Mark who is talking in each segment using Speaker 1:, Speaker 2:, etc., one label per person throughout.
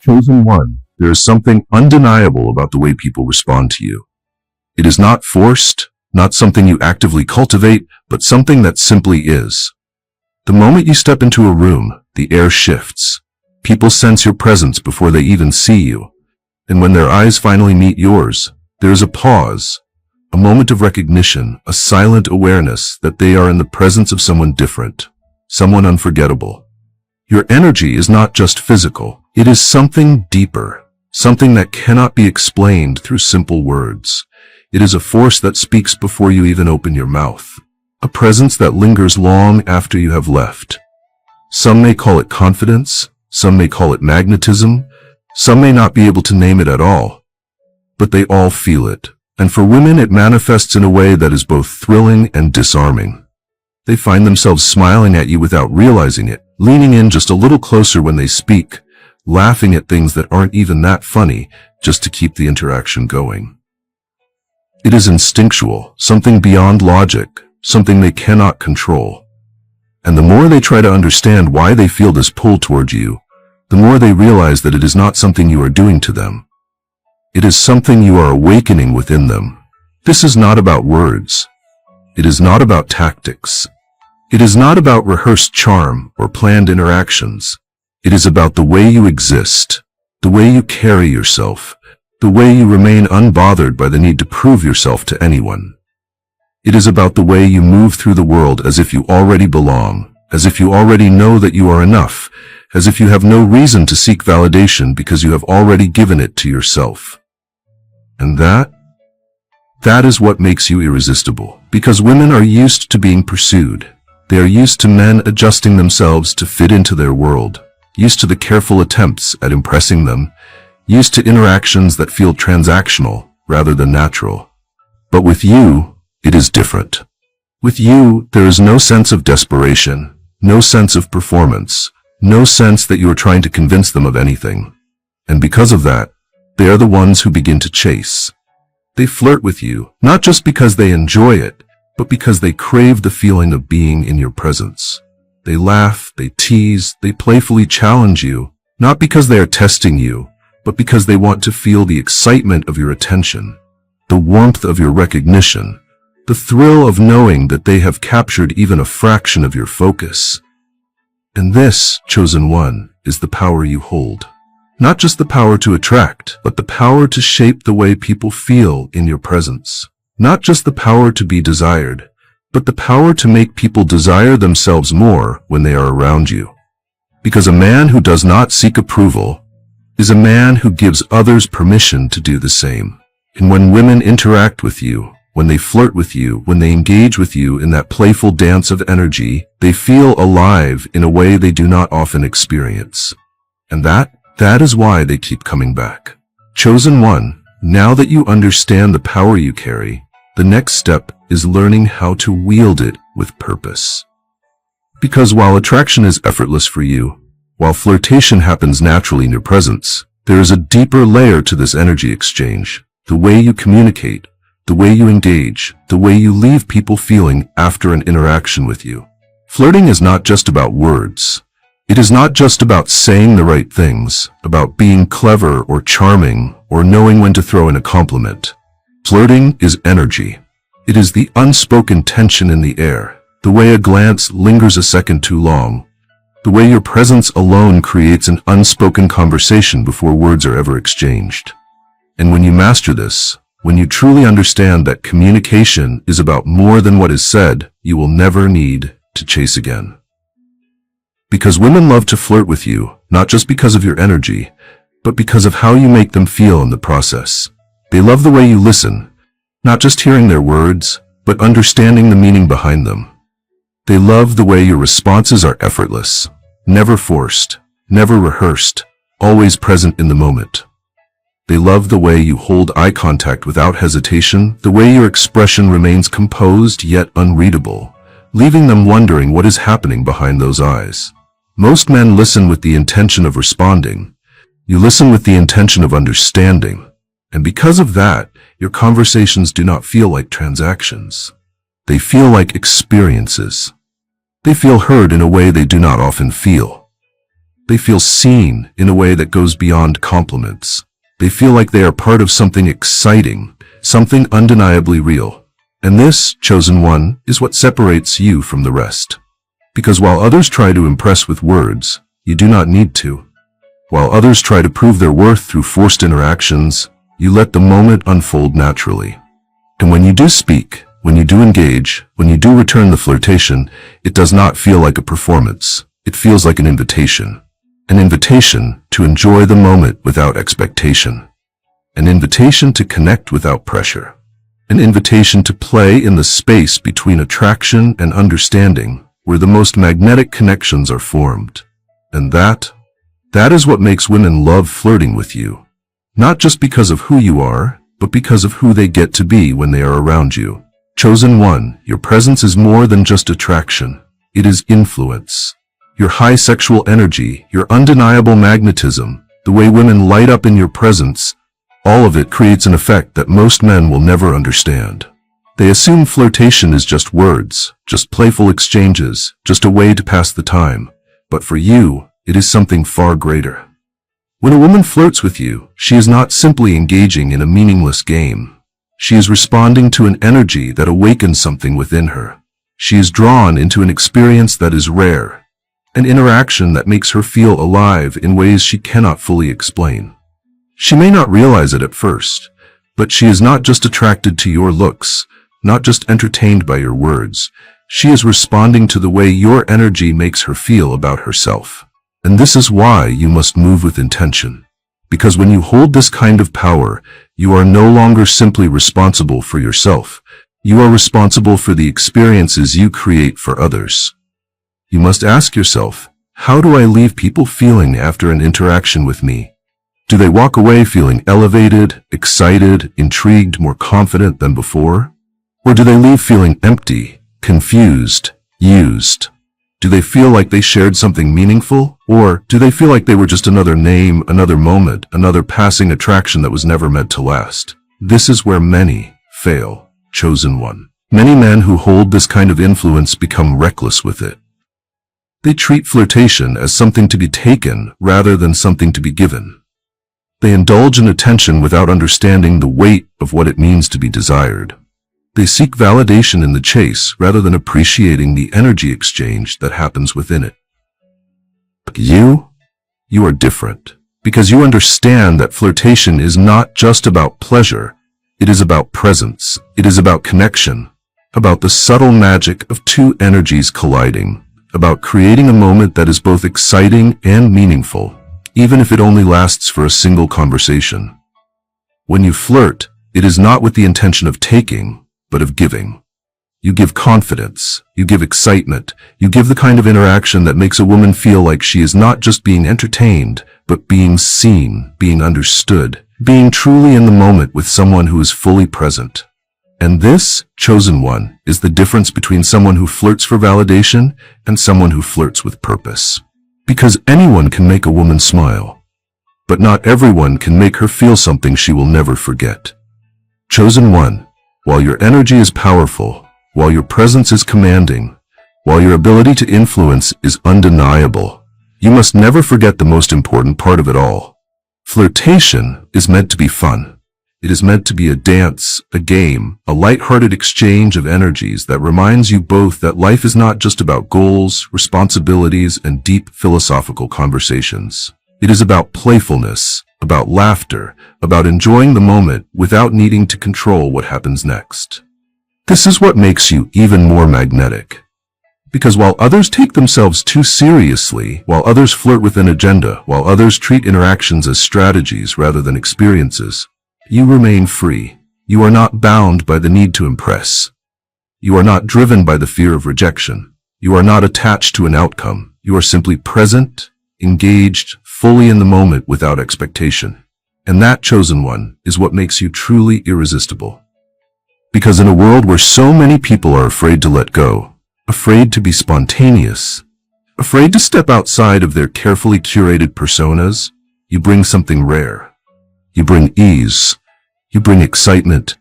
Speaker 1: Chosen one, there is something undeniable about the way people respond to you. It is not forced, not something you actively cultivate, but something that simply is. The moment you step into a room, the air shifts. People sense your presence before they even see you. And when their eyes finally meet yours, there is a pause, a moment of recognition, a silent awareness that they are in the presence of someone different, someone unforgettable. Your energy is not just physical, it is something deeper, something that cannot be explained through simple words. It is a force that speaks before you even open your mouth, a presence that lingers long after you have left. Some may call it confidence, some may call it magnetism, some may not be able to name it at all, but they all feel it. And for women, it manifests in a way that is both thrilling and disarming. They find themselves smiling at you without realizing it, leaning in just a little closer when they speak, laughing at things that aren't even that funny, just to keep the interaction going. It is instinctual, something beyond logic, something they cannot control. And the more they try to understand why they feel this pull toward you, the more they realize that it is not something you are doing to them. It is something you are awakening within them. This is not about words. It is not about tactics. It is not about rehearsed charm or planned interactions. It is about the way you exist, the way you carry yourself, the way you remain unbothered by the need to prove yourself to anyone. It is about the way you move through the world as if you already belong, as if you already know that you are enough, as if you have no reason to seek validation because you have already given it to yourself. And that is what makes you irresistible, because women are used to being pursued. They are used to men adjusting themselves to fit into their world, used to the careful attempts at impressing them, used to interactions that feel transactional rather than natural. But with you, it is different. With you, there is no sense of desperation, no sense of performance, no sense that you are trying to convince them of anything. And because of that, they are the ones who begin to chase. They flirt with you, not just because they enjoy it, but because they crave the feeling of being in your presence. They laugh, they tease, they playfully challenge you, not because they are testing you, but because they want to feel the excitement of your attention, the warmth of your recognition, the thrill of knowing that they have captured even a fraction of your focus. And this, chosen one, is the power you hold. Not just the power to attract, but the power to shape the way people feel in your presence. Not just the power to be desired, but the power to make people desire themselves more when they are around you. Because a man who does not seek approval is a man who gives others permission to do the same. And when women interact with you, when they flirt with you, when they engage with you in that playful dance of energy, they feel alive in a way they do not often experience. And that is why they keep coming back. Chosen one, now that you understand the power you carry, the next step is learning how to wield it with purpose. Because while attraction is effortless for you, while flirtation happens naturally in your presence, there is a deeper layer to this energy exchange. The way you communicate, the way you engage, the way you leave people feeling after an interaction with you. Flirting is not just about words. It is not just about saying the right things, about being clever or charming, or knowing when to throw in a compliment. Flirting is energy. It is the unspoken tension in the air, the way a glance lingers a second too long, the way your presence alone creates an unspoken conversation before words are ever exchanged. And when you master this, when you truly understand that communication is about more than what is said, you will never need to chase again. Because women love to flirt with you, not just because of your energy, but because of how you make them feel in the process. They love the way you listen, not just hearing their words, but understanding the meaning behind them. They love the way your responses are effortless, never forced, never rehearsed, always present in the moment. They love the way you hold eye contact without hesitation, the way your expression remains composed yet unreadable, leaving them wondering what is happening behind those eyes. Most men listen with the intention of responding. You listen with the intention of understanding. And because of that, your conversations do not feel like transactions. They feel like experiences. They feel heard in a way they do not often feel. They feel seen in a way that goes beyond compliments. They feel like they are part of something exciting, something undeniably real. And this, chosen one, is what separates you from the rest. Because while others try to impress with words, you do not need to. While others try to prove their worth through forced interactions, you let the moment unfold naturally. And when you do speak, when you do engage, when you do return the flirtation, it does not feel like a performance. It feels like an invitation. An invitation to enjoy the moment without expectation. An invitation to connect without pressure. An invitation to play in the space between attraction and understanding, where the most magnetic connections are formed. And that is what makes women love flirting with you. Not just because of who you are, but because of who they get to be when they are around you. Chosen one, your presence is more than just attraction. It is influence. Your high sexual energy, your undeniable magnetism, the way women light up in your presence, all of it creates an effect that most men will never understand. They assume flirtation is just words, just playful exchanges, just a way to pass the time. But for you, it is something far greater. When a woman flirts with you, she is not simply engaging in a meaningless game. She is responding to an energy that awakens something within her. She is drawn into an experience that is rare, an interaction that makes her feel alive in ways she cannot fully explain. She may not realize it at first, but she is not just attracted to your looks, not just entertained by your words. She is responding to the way your energy makes her feel about herself. And this is why you must move with intention. Because when you hold this kind of power, you are no longer simply responsible for yourself. You are responsible for the experiences you create for others. You must ask yourself, how do I leave people feeling after an interaction with me? Do they walk away feeling elevated, excited, intrigued, more confident than before? Or do they leave feeling empty, confused, used? Do they feel like they shared something meaningful? Or do they feel like they were just another name, another moment, another passing attraction that was never meant to last? This is where many fail, chosen one. Many men who hold this kind of influence become reckless with it. They treat flirtation as something to be taken rather than something to be given. They indulge in attention without understanding the weight of what it means to be desired. They seek validation in the chase rather than appreciating the energy exchange that happens within it. But you are different, because you understand that flirtation is not just about pleasure. It is about presence. It is about connection, about the subtle magic of two energies colliding, about creating a moment that is both exciting and meaningful, even if it only lasts for a single conversation. When you flirt, it is not with the intention of taking, but of giving. You give confidence, you give excitement, you give the kind of interaction that makes a woman feel like she is not just being entertained, but being seen, being understood, being truly in the moment with someone who is fully present. And this, chosen one, is the difference between someone who flirts for validation and someone who flirts with purpose. Because anyone can make a woman smile, but not everyone can make her feel something she will never forget. Chosen one, while your energy is powerful, while your presence is commanding, while your ability to influence is undeniable, you must never forget the most important part of it all. Flirtation is meant to be fun. It is meant to be a dance, a game, a light-hearted exchange of energies that reminds you both that life is not just about goals, responsibilities, and deep philosophical conversations. It is about playfulness, about laughter, about enjoying the moment without needing to control what happens next. This is what makes you even more magnetic. Because while others take themselves too seriously, while others flirt with an agenda, while others treat interactions as strategies rather than experiences, you remain free. You are not bound by the need to impress. You are not driven by the fear of rejection. You are not attached to an outcome. You are simply present, engaged, fully in the moment without expectation. And that, chosen one, is what makes you truly irresistible. Because in a world where so many people are afraid to let go, afraid to be spontaneous, afraid to step outside of their carefully curated personas, you bring something rare. You bring ease. You bring excitement.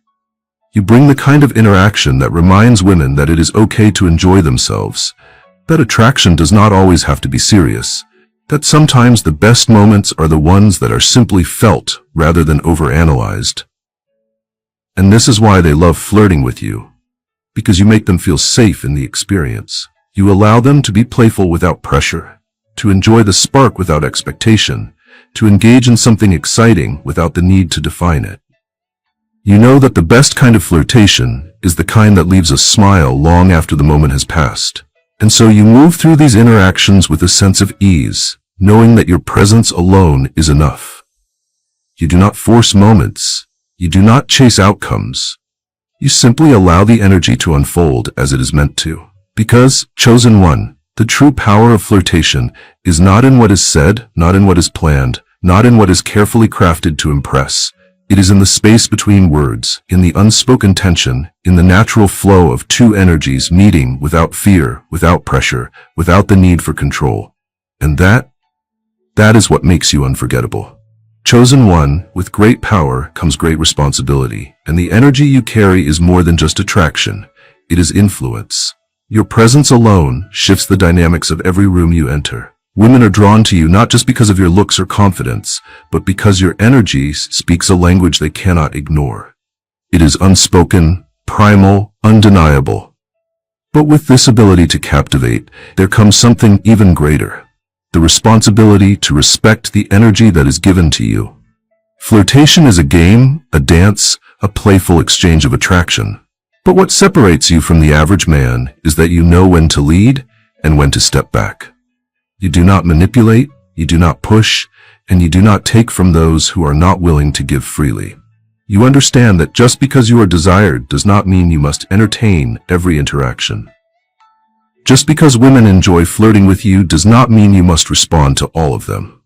Speaker 1: You bring the kind of interaction that reminds women that it is okay to enjoy themselves, that attraction does not always have to be serious, That sometimes the best moments are the ones that are simply felt rather than overanalyzed. And this is why they love flirting with you, because you make them feel safe in the experience. You allow them to be playful without pressure, to enjoy the spark without expectation, to engage in something exciting without the need to define it. You know that the best kind of flirtation is the kind that leaves a smile long after the moment has passed. And so you move through these interactions with a sense of ease, knowing that your presence alone is enough. You do not force moments. You do not chase outcomes. You simply allow the energy to unfold as it is meant to. Because, chosen one, the true power of flirtation is not in what is said, not in what is planned, not in what is carefully crafted to impress. It is in the space between words, in the unspoken tension, in the natural flow of two energies meeting without fear, without pressure, without the need for control. And that is what makes you unforgettable. Chosen one, with great power comes great responsibility, and the energy you carry is more than just attraction. It is influence. Your presence alone shifts the dynamics of every room you enter. Women are drawn to you not just because of your looks or confidence, but because your energy speaks a language they cannot ignore. It is unspoken, primal, undeniable. But with this ability to captivate, there comes something even greater. The responsibility to respect the energy that is given to you. Flirtation is a game, a dance, a playful exchange of attraction. But what separates you from the average man is that you know when to lead and when to step back. You do not manipulate, you do not push, and you do not take from those who are not willing to give freely. You understand that just because you are desired does not mean you must entertain every interaction. Just because women enjoy flirting with you does not mean you must respond to all of them.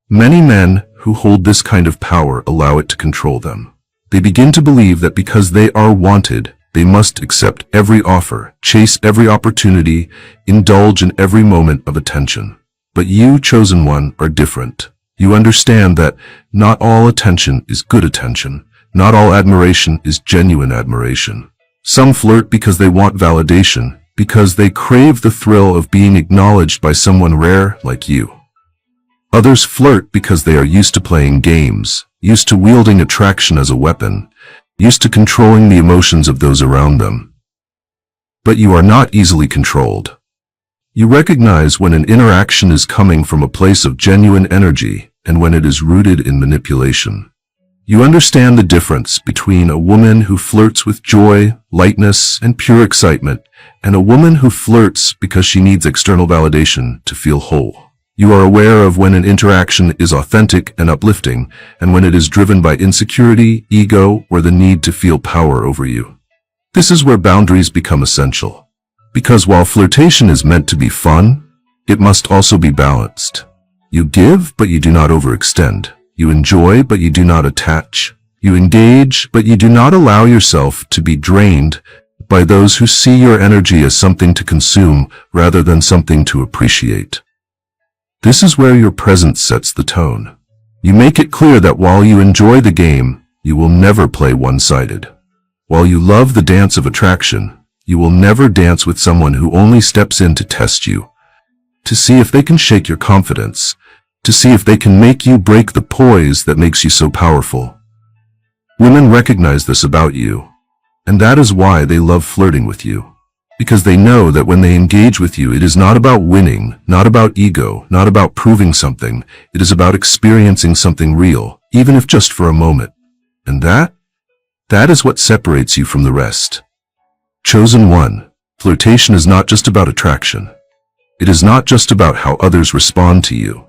Speaker 1: Many men who hold this kind of power allow it to control them. They begin to believe that because they are wanted, they must accept every offer, chase every opportunity, indulge in every moment of attention. But you, chosen one, are different. You understand that not all attention is good attention. Not all admiration is genuine admiration. Some flirt because they want validation, because they crave the thrill of being acknowledged by someone rare like you. Others flirt because they are used to playing games, used to wielding attraction as a weapon, used to controlling the emotions of those around them. But you are not easily controlled. You recognize when an interaction is coming from a place of genuine energy and when it is rooted in manipulation. You understand the difference between a woman who flirts with joy, lightness, and pure excitement, and a woman who flirts because she needs external validation to feel whole. You are aware of when an interaction is authentic and uplifting, and when it is driven by insecurity, ego, or the need to feel power over you. This is where boundaries become essential. Because while flirtation is meant to be fun, it must also be balanced. You give, but you do not overextend. You enjoy, but you do not attach. You engage, but you do not allow yourself to be drained by those who see your energy as something to consume rather than something to appreciate. This is where your presence sets the tone. You make it clear that while you enjoy the game, you will never play one-sided. While you love the dance of attraction, you will never dance with someone who only steps in to test you, to see if they can shake your confidence, to see if they can make you break the poise that makes you so powerful. Women recognize this about you, and that is why they love flirting with you. Because they know that when they engage with you, it is not about winning, not about ego, not about proving something. It is about experiencing something real, even if just for a moment. And that is what separates you from the rest. Chosen one, flirtation is not just about attraction. It is not just about how others respond to you.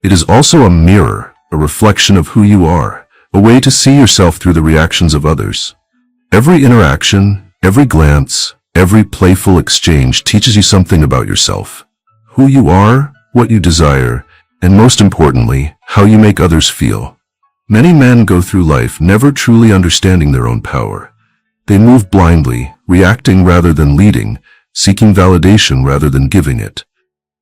Speaker 1: It is also a mirror, a reflection of who you are, a way to see yourself through the reactions of others. Every interaction, every glance, every playful exchange teaches you something about yourself, who you are, what you desire, and most importantly, how you make others feel. Many men go through life never truly understanding their own power. They move blindly, reacting rather than leading, seeking validation rather than giving it.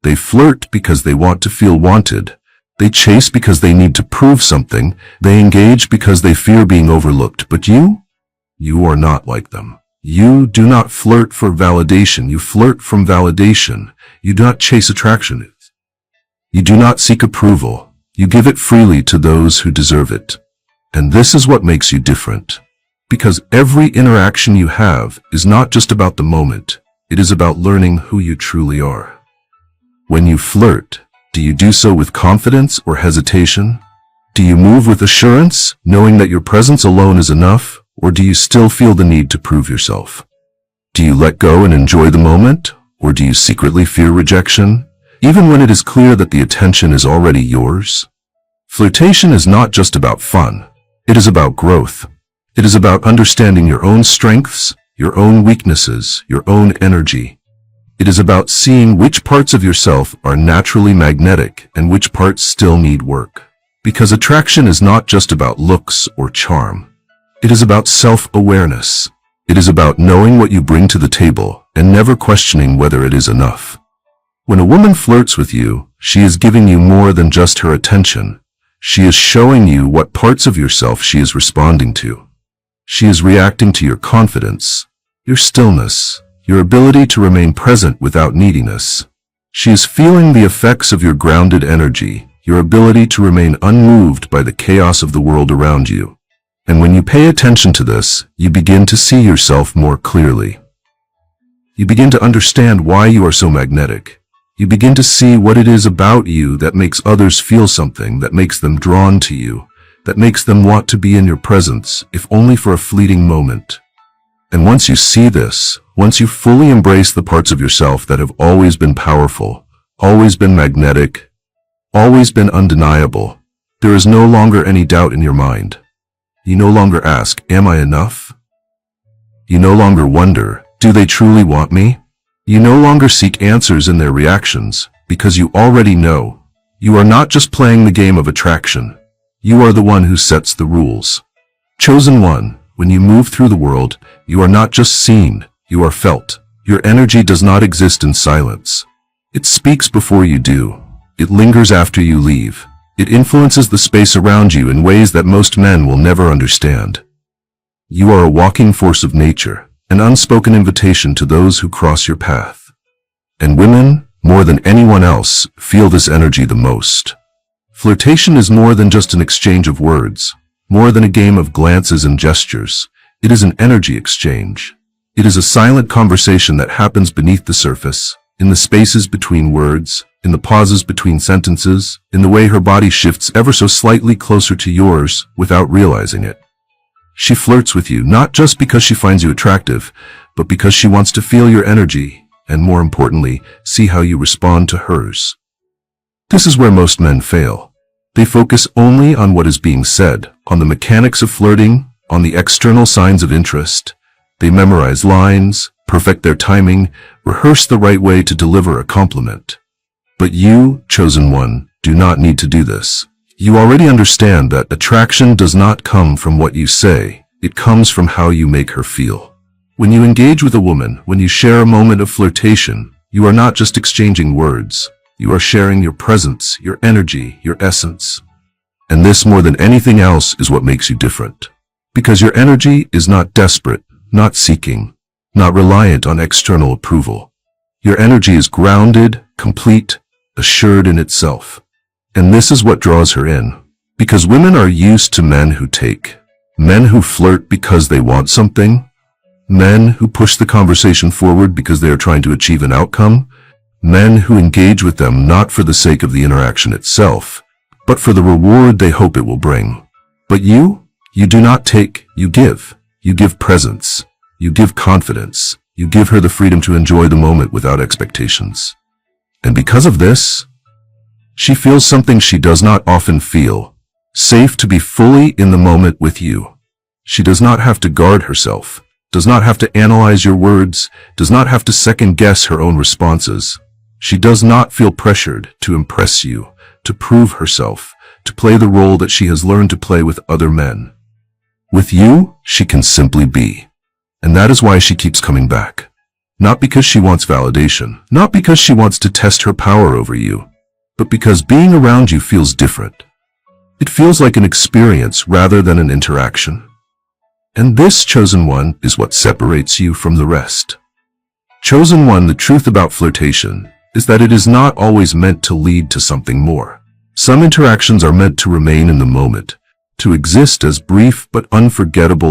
Speaker 1: They flirt because they want to feel wanted. They chase because they need to prove something. They engage because they fear being overlooked. But you are not like them. You do not flirt for validation. You flirt from validation. You do not chase attraction. You do not seek approval. You give it freely to those who deserve it. And this is what makes you different. Because every interaction you have is not just about the moment. It is about learning who you truly are. When you flirt, do you do so with confidence or hesitation? Do you move with assurance, knowing that your presence alone is enough, or do you still feel the need to prove yourself? Do you let go and enjoy the moment, or do you secretly fear rejection, even when it is clear that the attention is already yours? Flirtation is not just about fun. It is about growth. It is about understanding your own strengths, your own weaknesses, your own energy. It is about seeing which parts of yourself are naturally magnetic and which parts still need work. Because attraction is not just about looks or charm. It is about self-awareness. It is about knowing what you bring to the table and never questioning whether it is enough. When a woman flirts with you, she is giving you more than just her attention. She is showing you what parts of yourself she is responding to. She is reacting to your confidence, your stillness, your ability to remain present without neediness. She is feeling the effects of your grounded energy, your ability to remain unmoved by the chaos of the world around you. And when you pay attention to this, you begin to see yourself more clearly. You begin to understand why you are so magnetic. You begin to see what it is about you that makes others feel something, that makes them drawn to you, that makes them want to be in your presence, if only for a fleeting moment. And once you see this, once you fully embrace the parts of yourself that have always been powerful, always been magnetic, always been undeniable, there is no longer any doubt in your mind. You no longer ask, am I enough? You no longer wonder, do they truly want me? You no longer seek answers in their reactions, because you already know. You are not just playing the game of attraction. You are the one who sets the rules. Chosen one, when you move through the world, you are not just seen, you are felt. Your energy does not exist in silence. It speaks before you do. It lingers after you leave. It influences the space around you in ways that most men will never understand. You are a walking force of nature, an unspoken invitation to those who cross your path. And women, more than anyone else, feel this energy the most. Flirtation is more than just an exchange of words, more than a game of glances and gestures. It is an energy exchange. It is a silent conversation that happens beneath the surface, in the spaces between words, in the pauses between sentences, in the way her body shifts ever so slightly closer to yours without realizing it. She flirts with you not just because she finds you attractive, but because she wants to feel your energy, and more importantly, see how you respond to hers. This is where most men fail. They focus only on what is being said, on the mechanics of flirting, on the external signs of interest. They memorize lines, perfect their timing, rehearse the right way to deliver a compliment. But you, chosen one, do not need to do this. You already understand that attraction does not come from what you say, it comes from how you make her feel. When you engage with a woman, when you share a moment of flirtation, you are not just exchanging words. You are sharing your presence, your energy, your essence. And this, more than anything else, is what makes you different. Because your energy is not desperate, not seeking, not reliant on external approval. Your energy is grounded, complete, assured in itself. And this is what draws her in. Because women are used to men who take. Men who flirt because they want something. Men who push the conversation forward because they are trying to achieve an outcome. Men who engage with them not for the sake of the interaction itself, but for the reward they hope it will bring. But you do not take, you give. You give presence. You give confidence. You give her the freedom to enjoy the moment without expectations. And because of this, she feels something she does not often feel, safe to be fully in the moment with you. She does not have to guard herself, does not have to analyze your words, does not have to second-guess her own responses. She does not feel pressured to impress you, to prove herself, to play the role that she has learned to play with other men. With you, she can simply be. And that is why she keeps coming back. Not because she wants validation, not because she wants to test her power over you, but because being around you feels different. It feels like an experience rather than an interaction. And this, chosen one, is what separates you from the rest. Chosen one, the truth about flirtation is that it is not always meant to lead to something more. Some interactions are meant to remain in the moment, to exist as brief but unforgettable